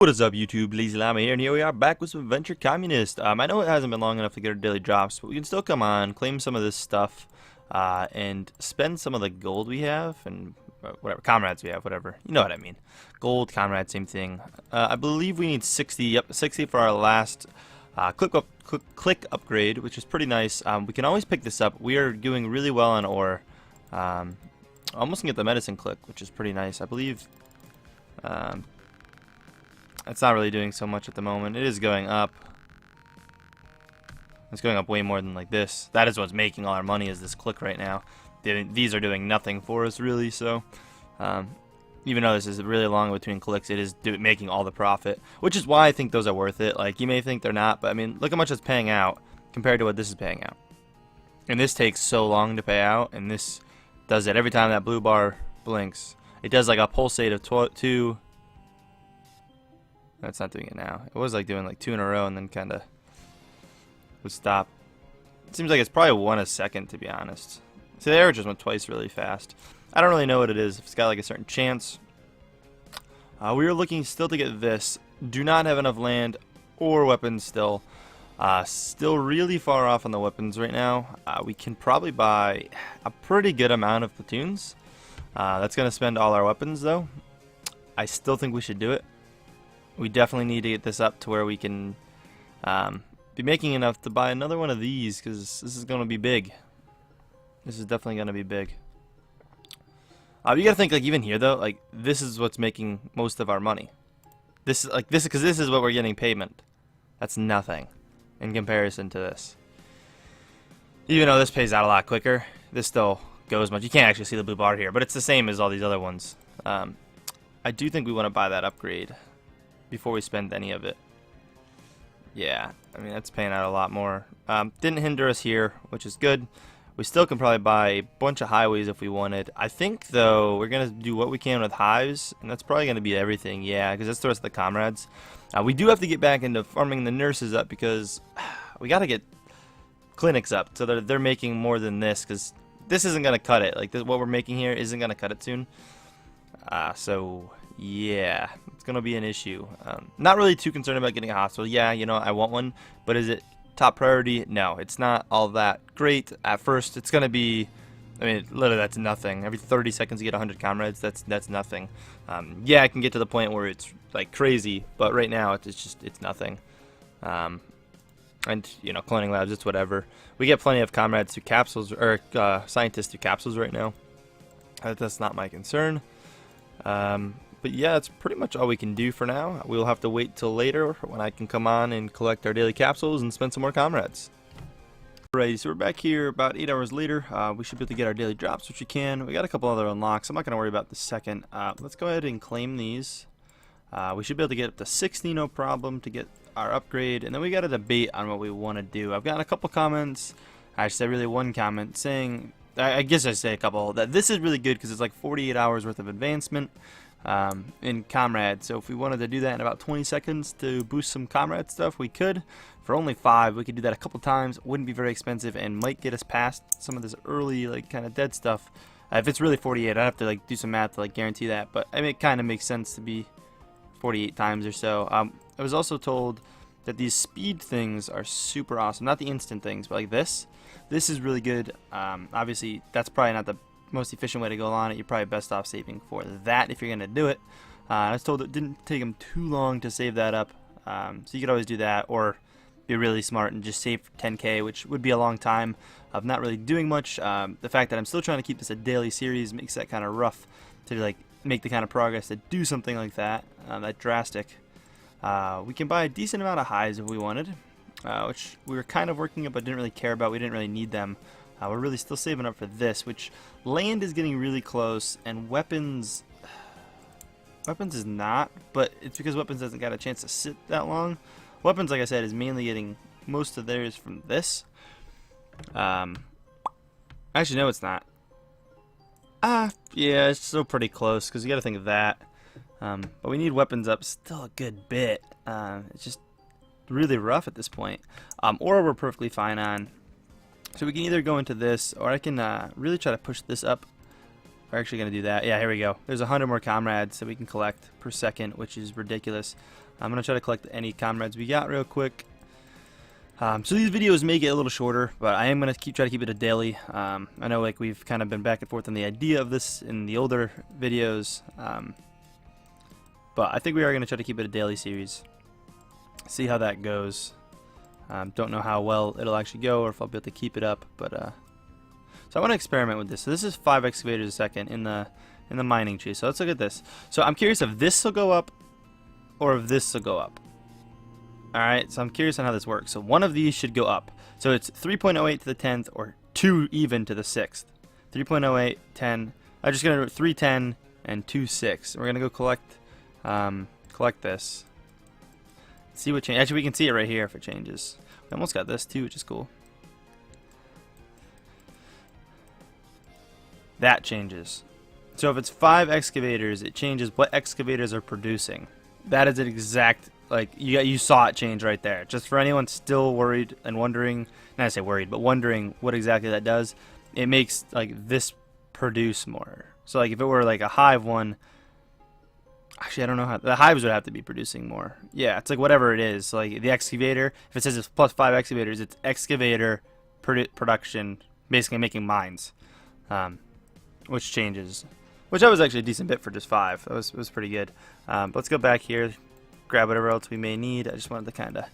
What is up, YouTube? LazeeLlama here, and here we are back with some Venture Communist. I know it hasn't been long enough to get our daily drops, but we can still come on, claim some of this stuff, and spend some of the gold we have, and whatever, comrades we have, whatever. You know what I mean. Gold, comrades, same thing. I believe we need 60, yep, 60 for our last click upgrade, which is pretty nice. We can always pick this up. We are doing really well on ore. Almost can get the medicine click, which is pretty nice. I believe... it's not really doing so much at the moment. It is going up. It's going up way more than like this. That is what's making all our money, is this click right now. These are doing nothing for us really, so even though this is really long between clicks, it is making all the profit, which is why I think those are worth it. Like, you may think they're not, but I mean, look how much it's paying out compared to what this is paying out. And this takes so long to pay out, and this does it every time that blue bar blinks. It does like a pulsate of 2. That's not doing it now. It was like doing like 2 in a row and then kind of would stop. It seems like it's probably 1 a second, to be honest. So the arrow just went twice really fast. I don't really know what it is. If it's got like a certain chance. We are looking still to get this. Do not have enough land or weapons still. Still really far off on the weapons right now. We can probably buy a pretty good amount of platoons. That's going to spend all our weapons though. I still think we should do it. We definitely need to get this up to where we can be making enough to buy another one of these, because this is going to be big. This is definitely going to be big. You got to think, like, even here though, like, this is what's making most of our money. This is like because this is what we're getting payment. That's nothing in comparison to this. Even though this pays out a lot quicker, this still goes much. You can't actually see the blue bar here, but it's the same as all these other ones. I do think we want to buy that upgrade before we spend any of it. Yeah, I mean, that's paying out a lot more. Didn't hinder us here, which is good. We still can probably buy a bunch of highways if we wanted. I think, though, we're going to do what we can with hives, and that's probably going to be everything, yeah, because that's the rest of the comrades. We do have to get back into farming the nurses up, because we got to get clinics up so that they're making more than this, because this isn't going to cut it. Like, what we're making here isn't going to cut it soon. So... yeah, it's gonna be an issue. Not really too concerned about getting a hospital. Yeah, you know, I want one, but is it top priority? No, it's not all that great at first. It's gonna be, I mean, literally that's nothing. Every 30 seconds you get 100 comrades. That's nothing. Yeah, I can get to the point where it's like crazy, but right now it's nothing. And you know, cloning labs, it's whatever. We get plenty of comrades through capsules, or scientists through capsules right now. That's not my concern. But yeah, that's pretty much all we can do for now. We'll have to wait till later when I can come on and collect our daily capsules and spend some more comrades. Alrighty, so we're back here about 8 hours later. We should be able to get our daily drops, which we can. We got a couple other unlocks. I'm not going to worry about the second. Let's go ahead and claim these. We should be able to get up to 60, no problem, to get our upgrade. And then we got a debate on what we want to do. I've gotten a couple comments. I should say really one comment saying, I guess I say a couple, that this is really good because it's like 48 hours worth of advancement. In comrade, so if we wanted to do that in about 20 seconds to boost some comrade stuff, we could. For only 5, we could do that a couple times. Wouldn't be very expensive and might get us past some of this early, like, kind of dead stuff. If it's really 48, I'd have to like do some math to like guarantee that, but I mean, it kind of makes sense to be 48 times or so. I was also told that these speed things are super awesome, not the instant things, but like this is really good. Obviously that's probably not the most efficient way to go on it. You're probably best off saving for that if you're gonna do it. I was told it didn't take them too long to save that up, so you could always do that, or be really smart and just save 10k, which would be a long time of not really doing much. The fact that I'm still trying to keep this a daily series makes that kind of rough to like make the kind of progress to do something like that, that drastic. We can buy a decent amount of highs if we wanted, which we were kind of working up but didn't really care about. We didn't really need them. We're really still saving up for this, which land is getting really close, and weapons is not, but it's because weapons hasn't got a chance to sit that long. Weapons, like I said, is mainly getting most of theirs from this. Actually, no, it's not. Yeah, it's still pretty close, because you got to think of that. But we need weapons up still a good bit. It's just really rough at this point. Or we're perfectly fine on. So we can either go into this, or I can really try to push this up we're actually going to do that. Yeah, here we go. There's 100 more comrades that we can collect per second, which is ridiculous. I'm going to try to collect any comrades we got real quick. So these videos may get a little shorter, but I am going to try to keep it a daily. I know like we've kind of been back and forth on the idea of this in the older videos, but I think we are going to try to keep it a daily series. See how that goes. Don't know how well it'll actually go or if I'll be able to keep it up, but so I want to experiment with this. So this is 5 excavators a second in the mining tree. So let's look at this. So I'm curious if this will go up or if this will go up. Alright, so I'm curious on how this works. So one of these should go up. So it's 3.08 to the 10th or 2 even to the 6th. 3.08, 10. I'm just going to do 310 and 2.6. We're going to go collect this. See what changes. Actually, we can see it right here if it changes. We almost got this too, which is cool. That changes. So if it's 5 excavators, it changes what excavators are producing. That is an exact, like, you saw it change right there. Just for anyone still worried and wondering, not to say worried, but wondering what exactly that does, it makes like this produce more. So like if it were like a hive one, actually I don't know how, the hives would have to be producing more. Yeah, it's like whatever it is. So like the excavator, if it says it's plus 5 excavators, it's excavator production, basically making mines, which changes. Which that was actually a decent bit for just 5. It was pretty good. But let's go back here, grab whatever else we may need. I just wanted to kind of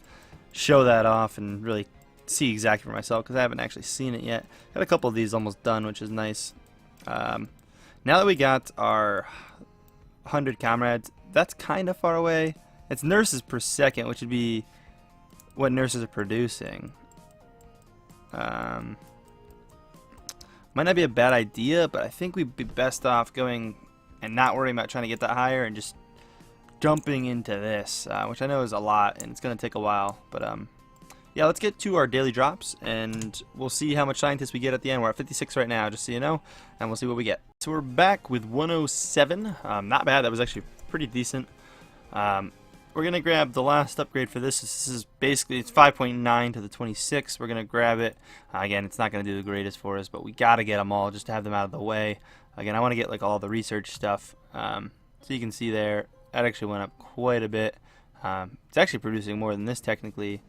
show that off and really see exactly for myself because I haven't actually seen it yet. Got a couple of these almost done, which is nice. Now that we got our 100 comrades, that's kind of far away. It's nurses per second, which would be what nurses are producing. Might not be a bad idea, but I think we'd be best off going and not worrying about trying to get that higher and just jumping into this, which I know is a lot and it's going to take a while. But yeah, let's get to our daily drops and we'll see how much scientists we get at the end. We're at 56 right now, just so you know, and we'll see what we get. So we're back with 107. Not bad. That was actually pretty decent. We're going to grab the last upgrade for this. This is basically, it's 5.9 to the 26. We're going to grab it. Again, it's not going to do the greatest for us, but we got to get them all just to have them out of the way. Again, I want to get like all the research stuff. So you can see there, that actually went up quite a bit. It's actually producing more than this technically.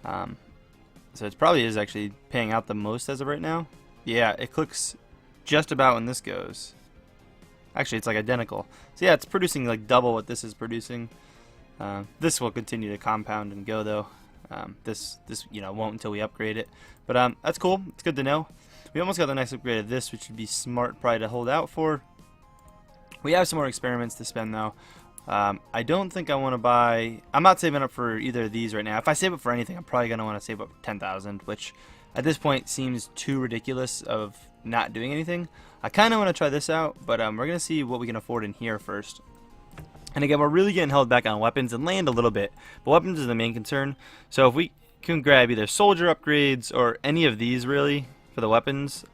So it probably is actually paying out the most as of right now. Yeah, it clicks just about when this goes. Actually, it's like identical. So yeah, it's producing like double what this is producing. This will continue to compound and go though. This you know won't until we upgrade it. But that's cool. It's good to know. We almost got the next upgrade of this, which would be smart probably to hold out for. We have some more experiments to spend though. I don't think I want to buy. I'm not saving up for either of these right now. If I save up for anything, I'm probably gonna want to save up 10,000, which at this point seems too ridiculous of not doing anything. I kind of want to try this out, but we're gonna see what we can afford in here first. And again, we're really getting held back on weapons and land a little bit, but weapons is the main concern. So if we can grab either soldier upgrades or any of these really for the weapons,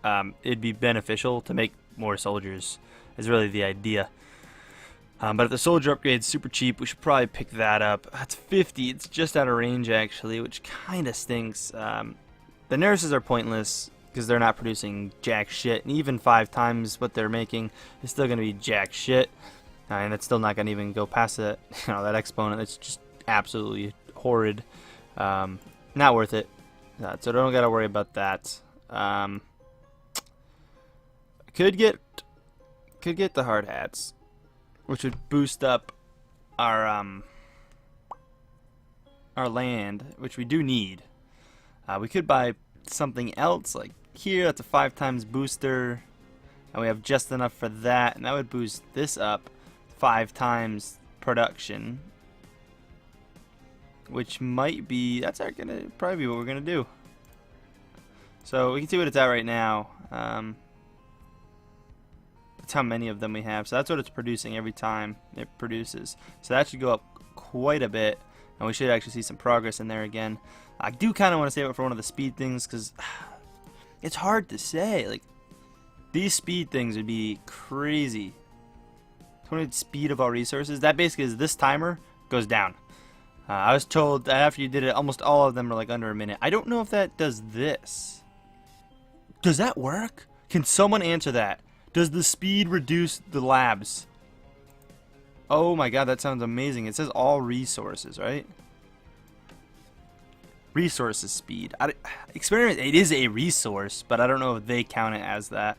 it'd be beneficial to make more soldiers is really the idea. But if the soldier upgrade's super cheap, we should probably pick that up. That's 50. It's just out of range actually, which kind of stinks. The nurses are pointless because they're not producing jack shit, and even 5 times what they're making is still going to be jack shit. And it's still not going to even go past that, that exponent. It's just absolutely horrid. Not worth it. So don't got to worry about that. Could get the hard hats, which would boost up our land, which we do need. We could buy something else like here. That's a 5 times booster, and we have just enough for that, and that would boost this up 5 times production, which might be, that's gonna probably be what we're gonna do. So we can see what it's at right now. That's how many of them we have. So that's what it's producing every time it produces. So that should go up quite a bit, and we should actually see some progress in there again. I do kind of want to save it for one of the speed things because it's hard to say. Like these speed things would be crazy. 20 speed of all resources. That basically is this timer goes down. I was told that after you did it, almost all of them are like under a minute. I don't know if that does this. Does that work? Can someone answer that? Does the speed reduce the labs? Oh my god, that sounds amazing. It says all resources, right? Resources speed. Experiment, it is a resource, but I don't know if they count it as that.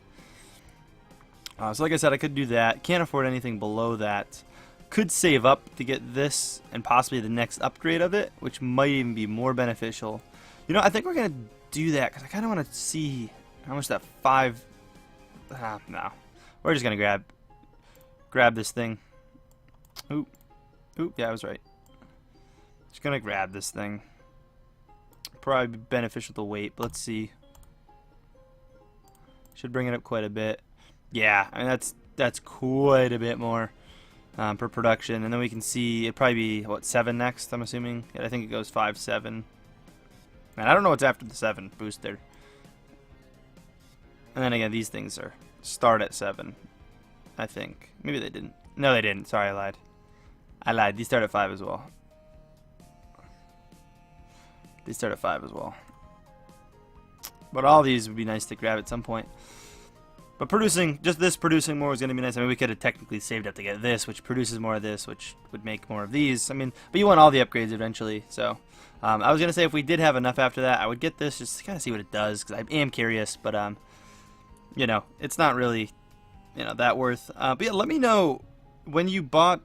So like I said, I could do that. Can't afford anything below that. Could save up to get this and possibly the next upgrade of it, which might even be more beneficial. You know, I think we're going to do that because I kind of want to see how much that 5... no. We're just going to grab this thing. Oop. Oop, yeah, I was right. Just going to grab this thing. Probably be beneficial to wait, but let's see. Should bring it up quite a bit. Yeah, I mean, that's quite a bit more per production. And then we can see it'd probably be, what, 7 next, I'm assuming? Yeah, I think it goes 5, 7. And I don't know what's after the 7 booster. And then again, these things are start at 7, I think. Maybe they didn't. No, they didn't. Sorry, I lied. I lied. These start at 5 as well. They start at 5 as well. But all these would be nice to grab at some point. But producing, just this producing more is going to be nice. I mean, we could have technically saved up to get this, which produces more of this, which would make more of these. I mean, but you want all the upgrades eventually. So I was going to say if we did have enough after that, I would get this just to kind of see what it does, because I am curious. But, you know, it's not really, you know, that worth. But yeah, let me know when you bought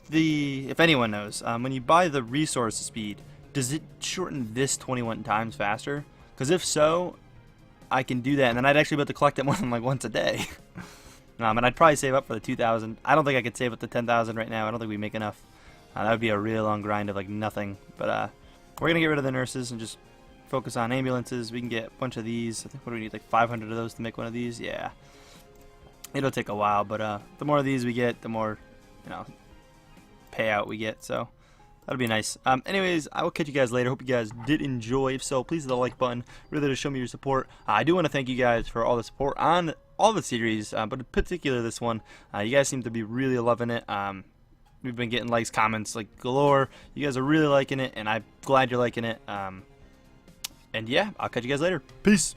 the, if anyone knows, when you buy the resource speed, does it shorten this 21 times faster? Because if so, I can do that, and then I'd actually be able to collect it more than like once a day. And I'd probably save up for the 2,000. I don't think I could save up to 10,000 right now. I don't think we make enough. That would be a real long grind of like nothing. But we're gonna get rid of the nurses and just focus on ambulances. We can get a bunch of these. I think what do we need, like 500 of those to make one of these? Yeah. It'll take a while, but the more of these we get, the more, you know, payout we get. So that'll be nice. Anyways, I will catch you guys later. Hope you guys did enjoy. If so, please hit the like button. Really to show me your support. I do want to thank you guys for all the support on all the series, but in particular this one. You guys seem to be really loving it. We've been getting likes, comments like galore. You guys are really liking it, and I'm glad you're liking it. And yeah, I'll catch you guys later. Peace.